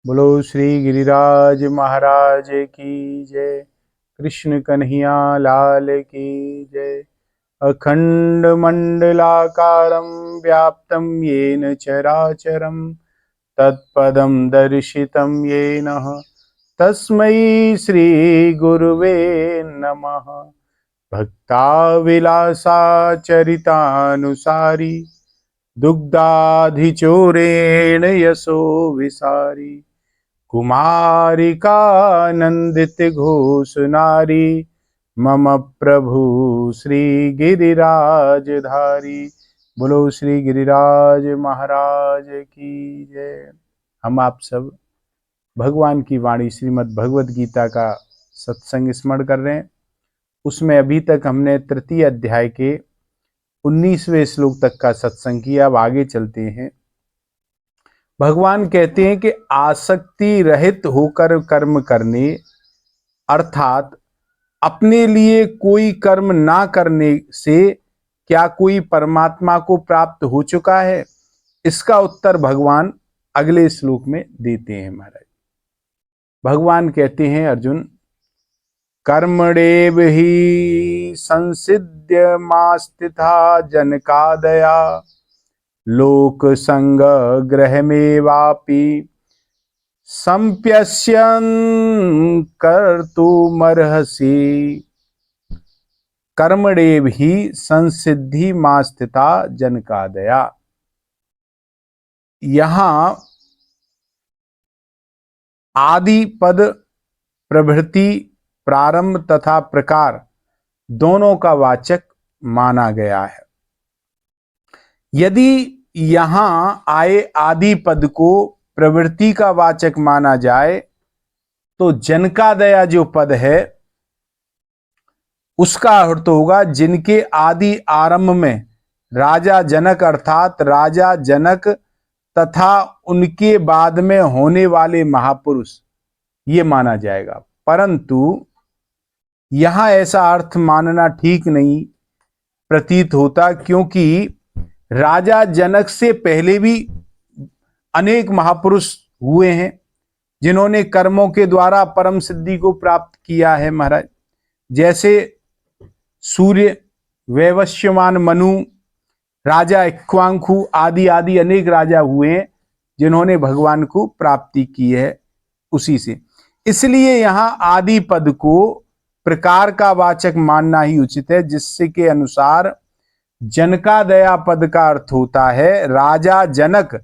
बोलो श्री गिरिराज महाराज की जय। कृष्ण कन्हैया लाल की जय। अखंड मंडलाकारं व्याप्तं येन चराचरं तत्पदं दर्शितं येन तस्मै श्री गुरुवे नमः। भक्ताविलासाचरितानुसारी दुग्धाधिचोरेण यशो विसारी कुमारिकानंदित घोष नारी मम प्रभु श्री गिरिराजधारी। बोलो श्री गिरिराज महाराज की जय। हम आप सब भगवान की वाणी श्रीमद् भगवद गीता का सत्संग स्मरण कर रहे हैं। उसमें अभी तक हमने तृतीय अध्याय के 19वें श्लोक तक का सत्संग किया। अब आगे चलते हैं। भगवान कहते हैं कि आसक्ति रहित होकर कर्म करने, अर्थात अपने लिए कोई कर्म ना करने से क्या कोई परमात्मा को प्राप्त हो चुका है? इसका उत्तर भगवान अगले श्लोक में देते हैं। महाराज भगवान कहते हैं, अर्जुन कर्मणेव हि संसिद्य मास्तिथा जनकादया लोक संग ग्रहमेवापि संप्यस्यन् कर्तुमर्हसि। कर्मणेव हि संसिद्धि मास्तिथा जनकादया। यहां आदि पद प्रभृति, प्रारंभ तथा प्रकार दोनों का वाचक माना गया है। यदि यहां आए आदि पद को प्रवृत्ति का वाचक माना जाए तो जनकादया जो पद है उसका अर्थ होगा जिनके आदि आरंभ में राजा जनक अर्थात राजा जनक तथा उनके बाद में होने वाले महापुरुष, ये माना जाएगा। परंतु यहां ऐसा अर्थ मानना ठीक नहीं प्रतीत होता, क्योंकि राजा जनक से पहले भी अनेक महापुरुष हुए हैं जिन्होंने कर्मों के द्वारा परम सिद्धि को प्राप्त किया है। महाराज जैसे सूर्य, वैवस्यमान मनु, राजा इक्ष्वाकु आदि आदि अनेक राजा हुए हैं जिन्होंने भगवान को प्राप्ति की है उसी से। इसलिए यहां आदि पद को प्रकार का वाचक मानना ही उचित है, जिससे के अनुसार जनकादया पद का अर्थ होता है राजा जनक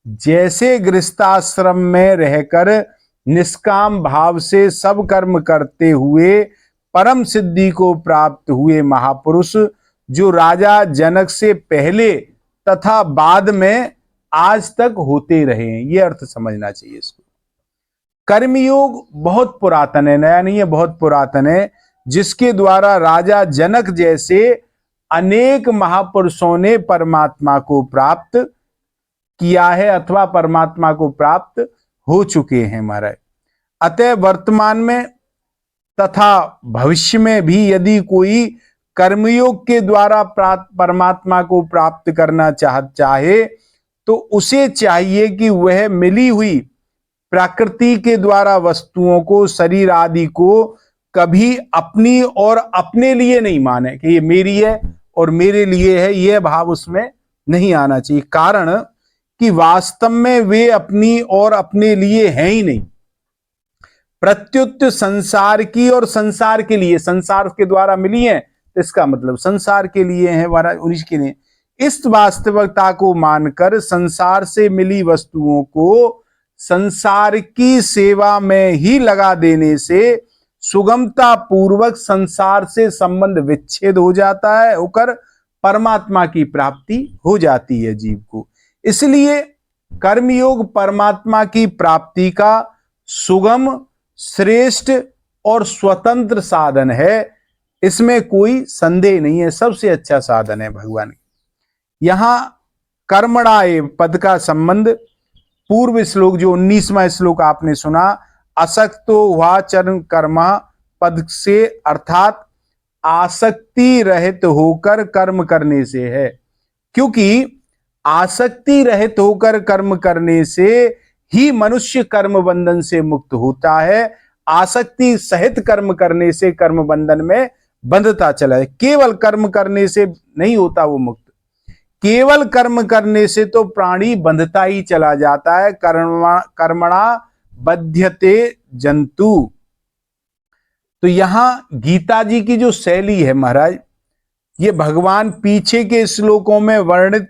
जैसे गृहस्थाश्रम में रहकर निष्काम भाव से सब कर्म करते हुए परम सिद्धि को प्राप्त हुए महापुरुष, जो राजा जनक से पहले तथा बाद में आज तक होते रहे हैं, ये अर्थ समझना चाहिए इसको। कर्मयोग बहुत पुरातन है, नया नहीं है, बहुत पुरातन है, जिसके द्वारा राजा जनक जैसे अनेक महापुरुषों ने परमात्मा को प्राप्त किया है अथवा परमात्मा को प्राप्त हो चुके हैं। महाराज अतः वर्तमान में तथा भविष्य में भी यदि कोई कर्मयोग के द्वारा परमात्मा को प्राप्त करना चाहे तो उसे चाहिए कि वह मिली हुई प्रकृति के द्वारा वस्तुओं को, शरीर आदि को कभी अपनी और अपने लिए नहीं माने कि ये मेरी है और मेरे लिए है, यह भाव उसमें नहीं आना चाहिए। कारण कि वास्तव में वे अपनी और अपने लिए हैं ही नहीं, प्रत्युत संसार की और संसार के लिए, संसार के द्वारा मिली है, इसका मतलब संसार के लिए है, उन्हीं के लिए। इस वास्तविकता को मानकर संसार से मिली वस्तुओं को संसार की सेवा में ही लगा देने से सुगमता पूर्वक संसार से संबंध विच्छेद हो जाता है, होकर परमात्मा की प्राप्ति हो जाती है जीव को। इसलिए कर्मयोग परमात्मा की प्राप्ति का सुगम, श्रेष्ठ और स्वतंत्र साधन है, इसमें कोई संदेह नहीं है, सबसे अच्छा साधन है भगवान। यहां कर्मणाए पद का संबंध पूर्व श्लोक जो 19वां श्लोक आपने सुना, असक्तो वाचरण कर्म पद से, अर्थात आसक्ति रहित होकर कर्म करने से है। क्योंकि आसक्ति रहित होकर कर्म करने से ही मनुष्य कर्म बंधन से मुक्त होता है। आसक्ति सहित कर्म करने से कर्म बंधन में बंधता चला है। केवल कर्म करने से नहीं होता वो मुक्त, केवल कर्म करने से तो प्राणी बंधता ही चला जाता है। कर्मणा बध्यते जंतु। तो यहां गीता जी की जो शैली है महाराज, ये भगवान पीछे के श्लोकों में वर्णित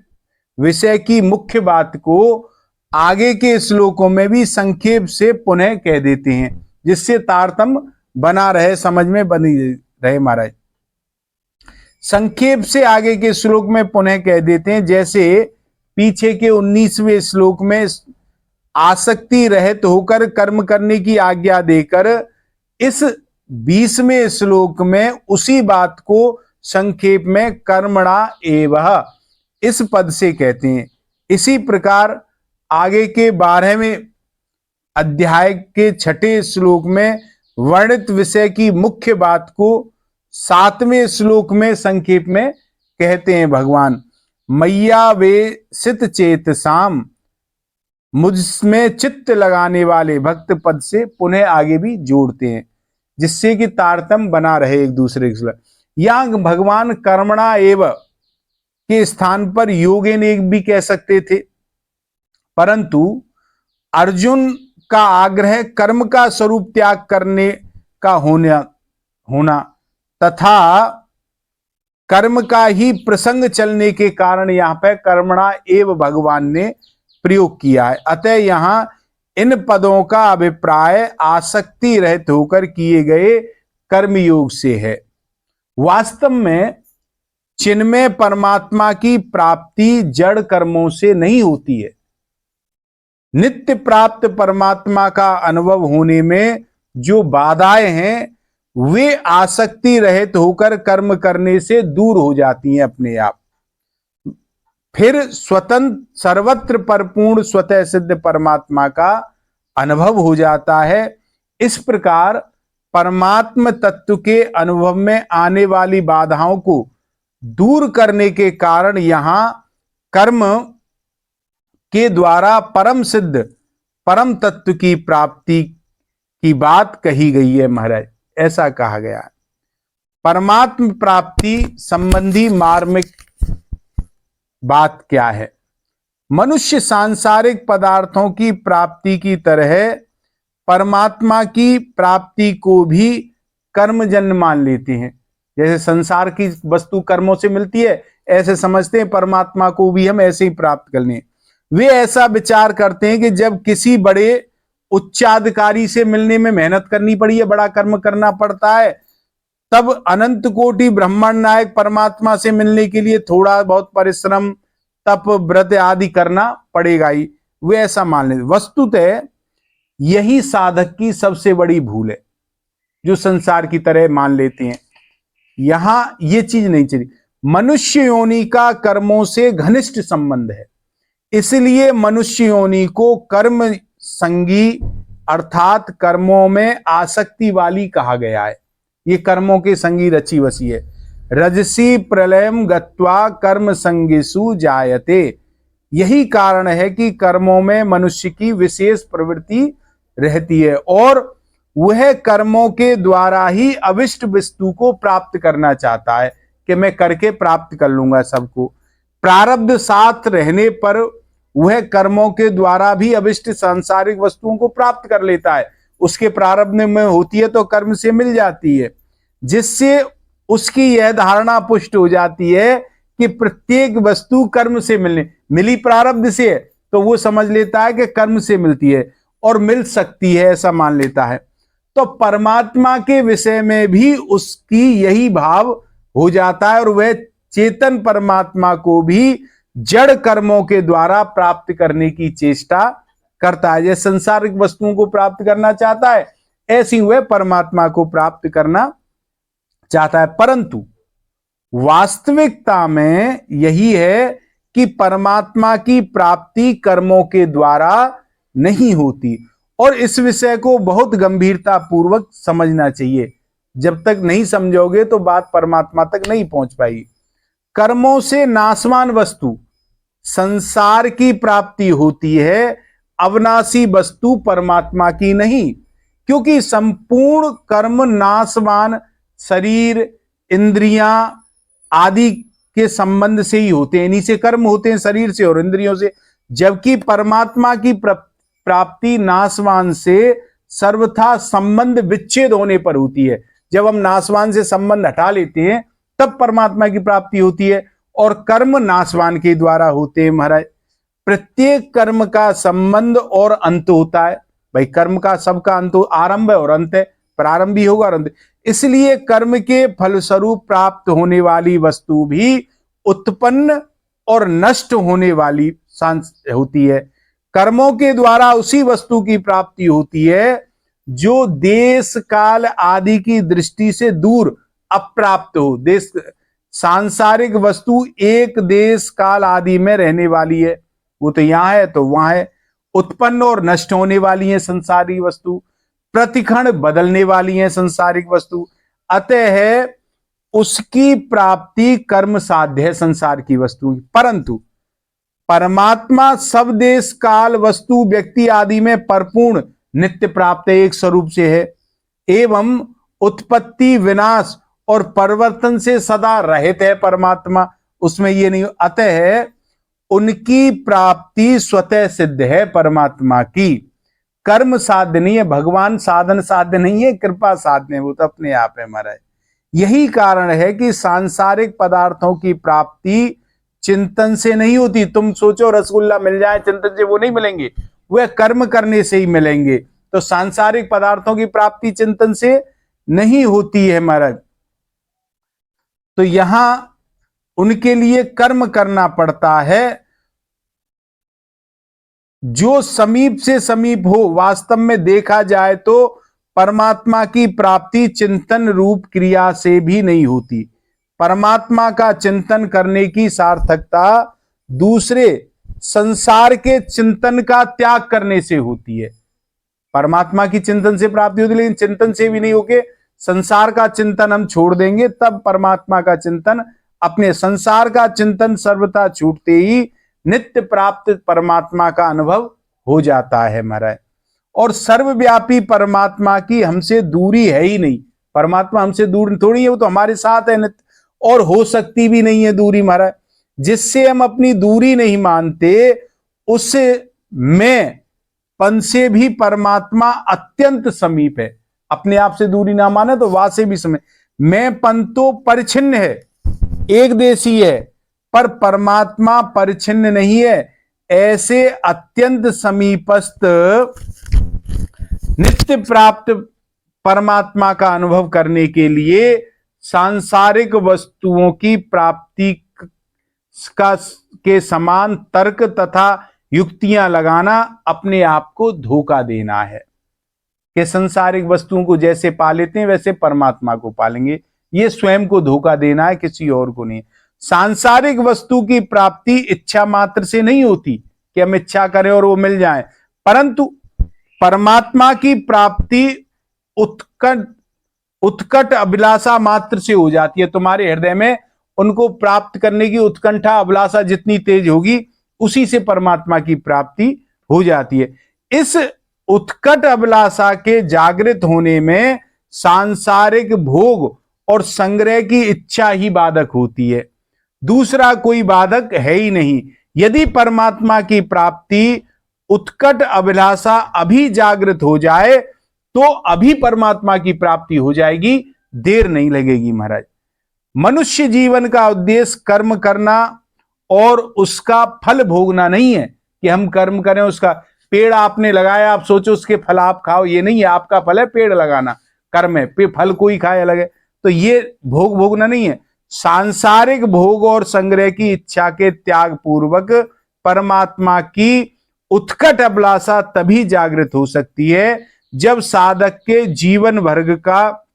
विषय की मुख्य बात को आगे के श्लोकों में भी संक्षेप से पुनः कह देते हैं, जिससे तारतम्य बना रहे, समझ में बनी रहे महाराज। संक्षेप से आगे के श्लोक में पुनः कह देते हैं। जैसे पीछे के 19वें श्लोक में आसक्ति रहित होकर कर्म करने की आज्ञा देकर, इस 20वें श्लोक में उसी बात को संक्षेप में कर्मणा एवः इस पद से कहते हैं। इसी प्रकार आगे के 12वें अध्याय के 6ठे श्लोक में वर्णित विषय की मुख्य बात को 7वें श्लोक में संक्षेप में कहते हैं भगवान। मैया वे सित चेतसाम, मुझमें चित्त लगाने वाले भक्त पद से पुनः आगे भी जोड़ते हैं, जिससे कि तारतम्य बना रहे एक दूसरे के साथ। यहां भगवान कर्मणा एव के स्थान पर योगेन एक भी कह सकते थे, परंतु अर्जुन का आग्रह कर्म का स्वरूप त्याग करने का होना तथा कर्म का ही प्रसंग चलने के कारण यहां पर कर्मणा एव भगवान ने प्रयोग किया है। अतः यहां इन पदों का अभिप्राय आसक्ति रहित होकर किए गए कर्मयोग से है। वास्तव में चिन्मय परमात्मा की प्राप्ति जड़ कर्मों से नहीं होती है। नित्य प्राप्त परमात्मा का अनुभव होने में जो बाधाएं हैं, वे आसक्ति रहित होकर कर्म करने से दूर हो जाती हैं अपने आप। फिर स्वतंत्र सर्वत्र परिपूर्ण स्वतः सिद्ध परमात्मा का अनुभव हो जाता है। इस प्रकार परमात्म तत्व के अनुभव में आने वाली बाधाओं को दूर करने के कारण यहां कर्म के द्वारा परम सिद्ध परम तत्व की प्राप्ति की बात कही गई है महाराज। ऐसा कहा गया है। परमात्म प्राप्ति संबंधी मार्मिक बात क्या है? मनुष्य सांसारिक पदार्थों की प्राप्ति की तरह परमात्मा की प्राप्ति को भी कर्मजन्य मान लेते हैं। जैसे संसार की वस्तु कर्मों से मिलती है, ऐसे समझते हैं परमात्मा को भी हम ऐसे ही प्राप्त कर लें। वे ऐसा विचार करते हैं कि जब किसी बड़े उच्चाधिकारी से मिलने में मेहनत करनी पड़ी है, बड़ा कर्म करना पड़ता है, तब अनंत कोटि ब्रह्मांड नायक परमात्मा से मिलने के लिए थोड़ा बहुत परिश्रम, तप, व्रत आदि करना पड़ेगा ही। वे ऐसा मान लेते। वस्तुतः यही साधक की सबसे बड़ी भूल है, जो संसार की तरह मान लेते हैं। यहां ये चीज नहीं चाहिए। मनुष्य योनि का कर्मों से घनिष्ठ संबंध है, इसलिए मनुष्य योनि को कर्म संगी अर्थात कर्मों में आसक्ति वाली कहा गया है। ये कर्मों के संगी रची बसी है। रजसी प्रलयम गत्वा कर्म संगेषु जायते। यही कारण है कि कर्मों में मनुष्य की विशेष प्रवृत्ति रहती है और वह कर्मों के द्वारा ही अविष्ट वस्तु को प्राप्त करना चाहता है कि मैं करके प्राप्त कर लूंगा सबको। प्रारब्ध साथ रहने पर वह कर्मों के द्वारा भी अविष्ट सांसारिक वस्तुओं को प्राप्त कर लेता है। उसके प्रारब्ध में होती है तो कर्म से मिल जाती है, जिससे उसकी यह धारणा पुष्ट हो जाती है कि प्रत्येक वस्तु कर्म से मिली प्रारब्ध से है, तो वो समझ लेता है कि कर्म से मिलती है और मिल सकती है, ऐसा मान लेता है। तो परमात्मा के विषय में भी उसकी यही भाव हो जाता है और वह चेतन परमात्मा को भी जड़ कर्मों के द्वारा प्राप्त करने की चेष्टा करता है। जैसे संसारिक वस्तुओं को प्राप्त करना चाहता है, ऐसी वह परमात्मा को प्राप्त करना चाहता है। परंतु वास्तविकता में यही है कि परमात्मा की प्राप्ति कर्मों के द्वारा नहीं होती और इस विषय को बहुत गंभीरता पूर्वक समझना चाहिए। जब तक नहीं समझोगे तो बात परमात्मा तक नहीं पहुंच पाएगी। कर्मों से नाशवान वस्तु संसार की प्राप्ति होती है, अविनाशी वस्तु परमात्मा की नहीं, क्योंकि संपूर्ण कर्म नाशवान शरीर, इंद्रियां आदि के संबंध से ही होते हैं। इन्हीं से कर्म होते हैं, शरीर से और इंद्रियों से। जबकि परमात्मा की प्राप्ति नाशवान से सर्वथा संबंध विच्छेद होने पर होती है। जब हम नाशवान से संबंध हटा लेते हैं तब परमात्मा की प्राप्ति होती है, और कर्म नाशवान के द्वारा होते हैं महाराज। प्रत्येक कर्म का संबंध और अंत होता है। भाई कर्म का सबका अंत आरंभ है और अंत है, प्रारंभ भी होगा और अंत। इसलिए कर्म के फलस्वरूप प्राप्त होने वाली वस्तु भी उत्पन्न और नष्ट होने वाली होती है। कर्मों के द्वारा उसी वस्तु की प्राप्ति होती है जो देश काल आदि की दृष्टि से दूर अप्राप्त हो। देश सांसारिक वस्तु एक देश काल आदि में रहने वाली है, वो तो यहां है तो वहां है। उत्पन्न और नष्ट होने वाली है संसारिक वस्तु, प्रतिक्षण बदलने वाली है संसारिक वस्तु। अतः उसकी प्राप्ति कर्म साध्य है संसार की वस्तु। परंतु परमात्मा सब देश काल वस्तु व्यक्ति आदि में परिपूर्ण नित्य प्राप्त है, एक स्वरूप से है, एवं उत्पत्ति विनाश और परिवर्तन से सदा रहित है परमात्मा, उसमें ये नहीं। अतः उनकी प्राप्ति स्वतः सिद्ध है परमात्मा की, कर्म साध्य नहीं है। भगवान साधन साध्य नहीं है, कृपा साध्य है, वो तो अपने आप है महाराज। यही कारण है कि सांसारिक पदार्थों की प्राप्ति चिंतन से नहीं होती। तुम सोचो रसगुल्ला मिल जाए चिंतन से, वो नहीं मिलेंगे, वह कर्म करने से ही मिलेंगे। तो सांसारिक पदार्थों की प्राप्ति चिंतन से नहीं होती है महाराज। तो यहां उनके लिए कर्म करना पड़ता है जो समीप से समीप हो। वास्तव में देखा जाए तो परमात्मा की प्राप्ति चिंतन रूप क्रिया से भी नहीं होती। परमात्मा का चिंतन करने की सार्थकता दूसरे संसार के चिंतन का त्याग करने से होती है। परमात्मा की चिंतन से प्राप्ति होती है, लेकिन चिंतन से भी नहीं होके संसार का चिंतन हम छोड़ देंगे तब परमात्मा का चिंतन, अपने संसार का चिंतन सर्वथा छूटते ही नित्य प्राप्त परमात्मा का अनुभव हो जाता है महाराज। और सर्वव्यापी परमात्मा की हमसे दूरी है ही नहीं। परमात्मा हमसे दूर थोड़ी है, वो तो हमारे साथ है नित्य, और हो सकती भी नहीं है दूरी महाराज। जिससे हम अपनी दूरी नहीं मानते उससे मैं पन से भी परमात्मा अत्यंत समीप है। अपने आप से दूरी ना माने तो वहां से भी समीप। मैं पन तो परिच्छिन्न है, एक देशी है, पर परमात्मा परिच्छिन्न नहीं है। ऐसे अत्यंत समीपस्थ नित्य प्राप्त परमात्मा का अनुभव करने के लिए सांसारिक वस्तुओं की प्राप्ति का के समान तर्क तथा युक्तियां लगाना अपने आप को धोखा देना है कि संसारिक वस्तुओं को जैसे पा लेते हैं वैसे परमात्मा को पालेंगे। ये स्वयं को धोखा देना है, किसी और को नहीं। सांसारिक वस्तु की प्राप्ति इच्छा मात्र से नहीं होती कि हम इच्छा करें और वो मिल जाए, परंतु परमात्मा की प्राप्ति उत्कट अभिलाषा मात्र से हो जाती है। तुम्हारे हृदय में उनको प्राप्त करने की उत्कंठा अभिलाषा जितनी तेज होगी उसी से परमात्मा की प्राप्ति हो जाती है। इस उत्कट अभिलाषा के जागृत होने में सांसारिक भोग और संग्रह की इच्छा ही बाधक होती है, दूसरा कोई बाधक है ही नहीं। यदि परमात्मा की प्राप्ति उत्कट अभिलाषा अभी जागृत हो जाए तो अभी परमात्मा की प्राप्ति हो जाएगी, देर नहीं लगेगी महाराज। मनुष्य जीवन का उद्देश्य कर्म करना और उसका फल भोगना नहीं है कि हम कर्म करें, उसका पेड़ आपने लगाया आप सोचो उसके फल आप खाओ, ये नहीं है। आपका फल है पेड़ लगाना, कर्म है, फल कोई खाए अलग है। तो ये भोगना नहीं है। सांसारिक भोग और संग्रह की इच्छा के त्याग पूर्वक परमात्मा की उत्कट अभिलाषा तभी जागृत हो सकती है जब साधक के जीवन वर्ग का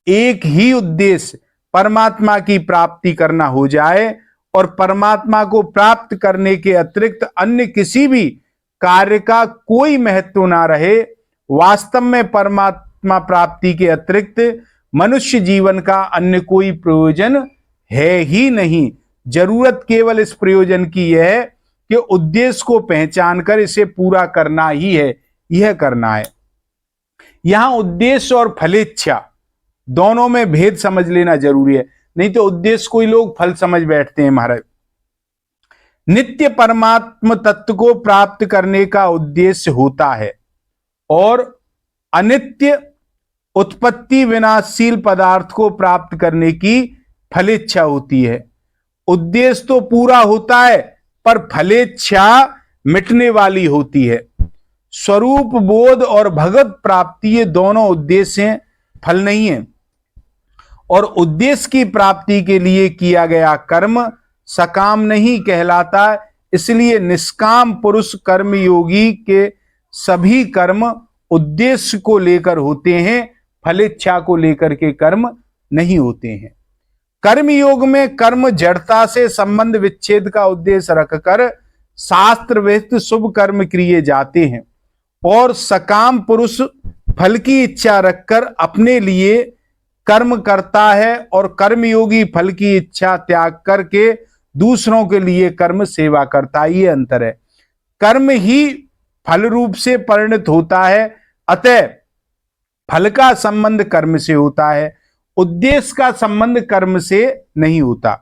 एक ही उद्देश्य परमात्मा की प्राप्ति करना हो जाए और परमात्मा को प्राप्त करने के अतिरिक्त अन्य किसी भी कार्य का कोई महत्व ना रहे। वास्तव में परमात्मा प्राप्ति के अतिरिक्त मनुष्य जीवन का अन्य कोई प्रयोजन है ही नहीं। जरूरत केवल इस प्रयोजन की है कि उद्देश्य को पहचान कर इसे पूरा करना ही है, यह करना है। यहां उद्देश्य और फलेच्छा दोनों में भेद समझ लेना जरूरी है, नहीं तो उद्देश्य कोई लोग फल समझ बैठते हैं महाराज। नित्य परमात्म तत्व को प्राप्त करने का उद्देश्य होता है और अनित्य उत्पत्ति विनाशशील पदार्थ को प्राप्त करने की फलेच्छा होती है। उद्देश्य तो पूरा होता है पर फलेच्छा मिटने वाली होती है। स्वरूप बोध और भगवत प्राप्ति ये दोनों उद्देश्य हैं, फल नहीं है। और उद्देश्य की प्राप्ति के लिए किया गया कर्म सकाम नहीं कहलाता, इसलिए निष्काम पुरुष कर्म योगी के सभी कर्म उद्देश्य को लेकर होते हैं, फलेच्छा को लेकर के कर्म नहीं होते हैं। कर्म योग में कर्म जड़ता से संबंध विच्छेद का उद्देश्य रखकर शास्त्र विहित शुभ कर्म किए जाते हैं और सकाम पुरुष फल की इच्छा रखकर अपने लिए कर्म करता है और कर्मयोगी फल की इच्छा त्याग करके दूसरों के लिए कर्म सेवा करता है। ये अंतर है। कर्म ही फल रूप से परिणत होता है, अतः फल का संबंध कर्म से होता है, उद्देश्य का संबंध कर्म से नहीं होता।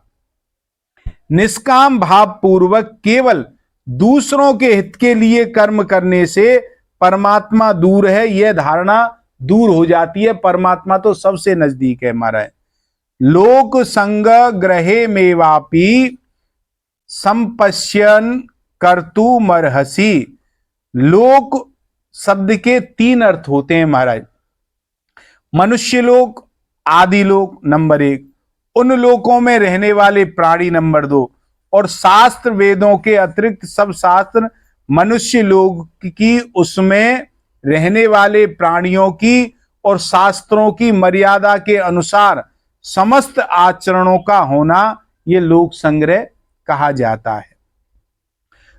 निष्काम भाव पूर्वक केवल दूसरों के हित के लिए कर्म करने से परमात्मा दूर है, यह धारणा दूर हो जाती है। परमात्मा तो सबसे नजदीक है हमारा। लोक संग ग्रहे मेवापि संपश्यन कर्तुमर्हसि। लोक शब्द के 3 अर्थ होते हैं महाराज। मनुष्य लोक, आदि लोक नंबर 1, उन लोकों में रहने वाले प्राणी नंबर 2, और शास्त्र वेदों के अतिरिक्त सब शास्त्र मनुष्य लोक की उसमें रहने वाले प्राणियों की और शास्त्रों की मर्यादा के अनुसार समस्त आचरणों का होना, यह लोक संग्रह कहा जाता है।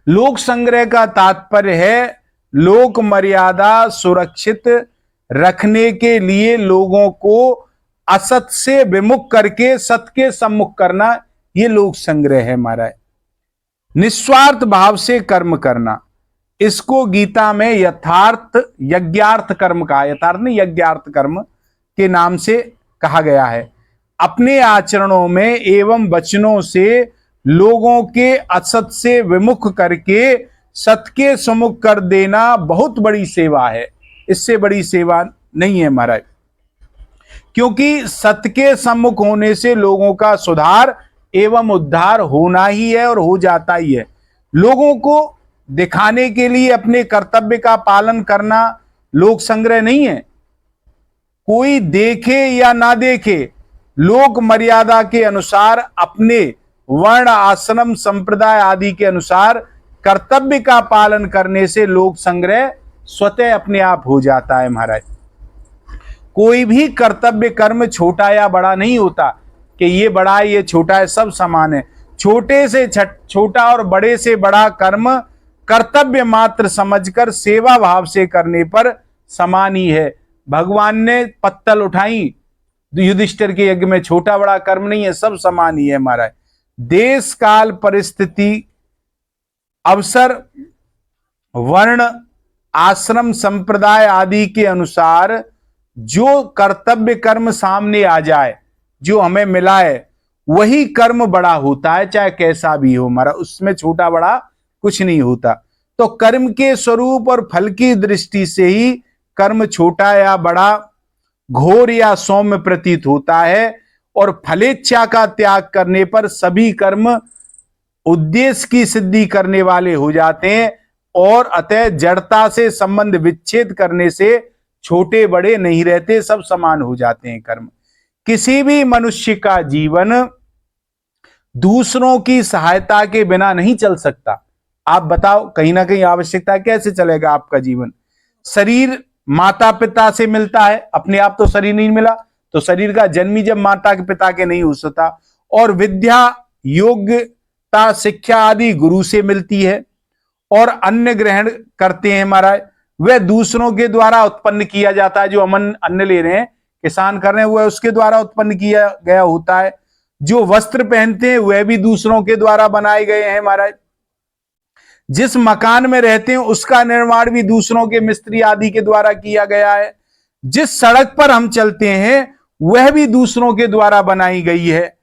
लोक संग्रह का तात्पर्य है लोक मर्यादा सुरक्षित रखने के लिए लोगों को असत से विमुख करके सत के सम्मुख करना, यह लोक संग्रह है हमारा। निस्वार्थ भाव से कर्म करना, इसको गीता में यथार्थ यज्ञार्थ कर्म कहा, यथार्थ नहीं यज्ञार्थ कर्म के नाम से कहा गया है। अपने आचरणों में एवं वचनों से लोगों के असत से विमुख करके सत के सम्मुख कर देना बहुत बड़ी सेवा है, इससे बड़ी सेवा नहीं है महाराज। क्योंकि सत्य के सम्मुख होने से लोगों का सुधार एवं उद्धार होना ही है और हो जाता ही है। लोगों को दिखाने के लिए अपने कर्तव्य का पालन करना लोक संग्रह नहीं है। कोई देखे या ना देखे, लोक मर्यादा के अनुसार अपने वर्ण आश्रम संप्रदाय आदि के अनुसार कर्तव्य का पालन करने से लोक संग्रह स्वतः अपने आप हो जाता है महाराज। कोई भी कर्तव्य कर्म छोटा या बड़ा नहीं होता कि ये बड़ा है ये छोटा है, सब समान है। छोटे से छोटा और बड़े से बड़ा कर्म कर्तव्य मात्र समझकर सेवा भाव से करने पर समान ही है। भगवान ने पत्तल उठाई युधिष्ठिर के यज्ञ में, छोटा बड़ा कर्म नहीं है, सब समान ही है महाराज। देश काल परिस्थिति अवसर वर्ण आश्रम संप्रदाय आदि के अनुसार जो कर्तव्य कर्म सामने आ जाए, जो हमें मिला है, वही कर्म बड़ा होता है, चाहे कैसा भी हो हमारा, उसमें छोटा बड़ा कुछ नहीं होता। तो कर्म के स्वरूप और फल की दृष्टि से ही कर्म छोटा या बड़ा, घोर या सौम्य प्रतीत होता है। और फलेच्छा का त्याग करने पर सभी कर्म उद्देश्य की सिद्धि करने वाले हो जाते हैं और अतः जड़ता से संबंध विच्छेद करने से छोटे बड़े नहीं रहते, सब समान हो जाते हैं कर्म। किसी भी मनुष्य का जीवन दूसरों की सहायता के बिना नहीं चल सकता। आप बताओ, कहीं ना कहीं आवश्यकता कैसे चलेगा आपका जीवन? शरीर माता पिता से मिलता है, अपने आप तो शरीर नहीं मिला, तो शरीर का जन्म ही जब माता के पिता के नहीं हो सकता। और विद्या योग्यता शिक्षा आदि गुरु से मिलती है। और अन्न ग्रहण करते हैं महाराज, वह दूसरों के द्वारा उत्पन्न किया जाता है। जो हम अन्न ले रहे हैं, किसान कर रहे हैं, वह उसके द्वारा उत्पन्न किया गया होता है। जो वस्त्र पहनते हैं वह भी दूसरों के द्वारा बनाए गए हैं महाराज। जिस मकान में रहते हैं उसका निर्माण भी दूसरों के मिस्त्री आदि के द्वारा किया गया है। जिस सड़क पर हम चलते हैं वह भी दूसरों के द्वारा बनाई गई है,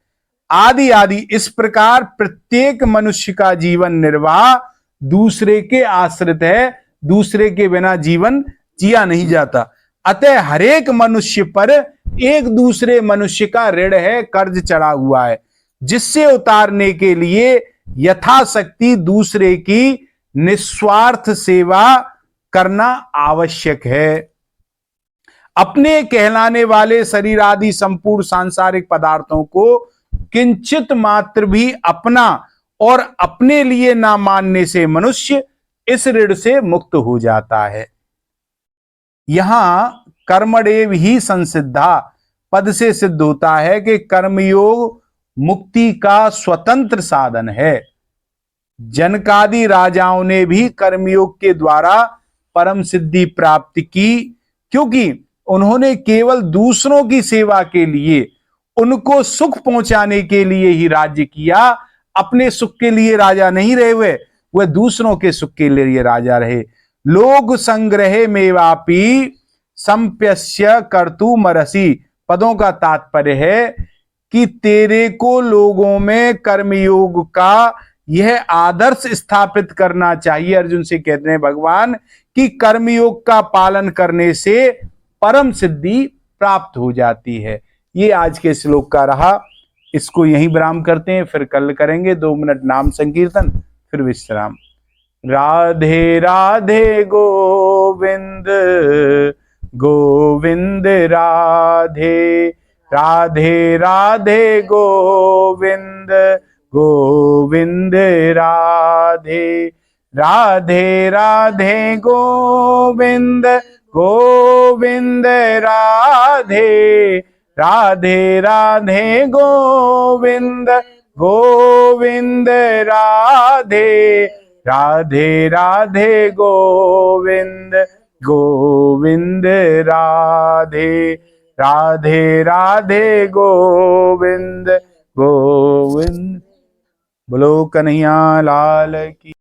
आदि आदि। इस प्रकार प्रत्येक मनुष्य का जीवन निर्वाह दूसरे के आश्रित है, दूसरे के बिना जीवन जिया नहीं जाता। अतः हरेक मनुष्य पर एक दूसरे मनुष्य का ऋण है, कर्ज चढ़ा हुआ है, जिससे उतारने के लिए यथाशक्ति दूसरे की निस्वार्थ सेवा करना आवश्यक है। अपने कहलाने वाले शरीर आदि संपूर्ण सांसारिक पदार्थों को किंचित मात्र भी अपना और अपने लिए ना मानने से मनुष्य इस ऋण से मुक्त हो जाता है। यहां कर्मडेव ही संसिद्धा पद से सिद्ध होता है कि कर्मयोग मुक्ति का स्वतंत्र साधन है। जनकादि राजाओं ने भी कर्मयोग के द्वारा परम सिद्धि प्राप्त की, क्योंकि उन्होंने केवल दूसरों की सेवा के लिए, उनको सुख पहुंचाने के लिए ही राज्य किया। अपने सुख के लिए राजा नहीं रहे हुए, वह दूसरों के सुख के लिए राजा रहे। लोग संग्रहे मेवापी संप्यस्य कर्तुमर्हसि पदों का तात्पर्य है कि तेरे को लोगों में कर्मयोग का यह आदर्श स्थापित करना चाहिए। अर्जुन से कहते हैं भगवान कि कर्मयोग का पालन करने से परम सिद्धि प्राप्त हो जाती है। ये आज के श्लोक का रहा, इसको यहीं विराम करते हैं, फिर कल करेंगे 2 मिनट नाम संकीर्तन, फिर विश्राम। राधे राधे गोविंद गोविंद राधे, राधे राधे गोविंद गोविंद राधे, राधे राधे गोविंद गोविंद राधे, राधे राधे गोविंद गोविंद राधे, राधे राधे गोविंद गोविंद राधे, राधे राधे गोविंद गोविंद। बोलो कन्हैया लाल की।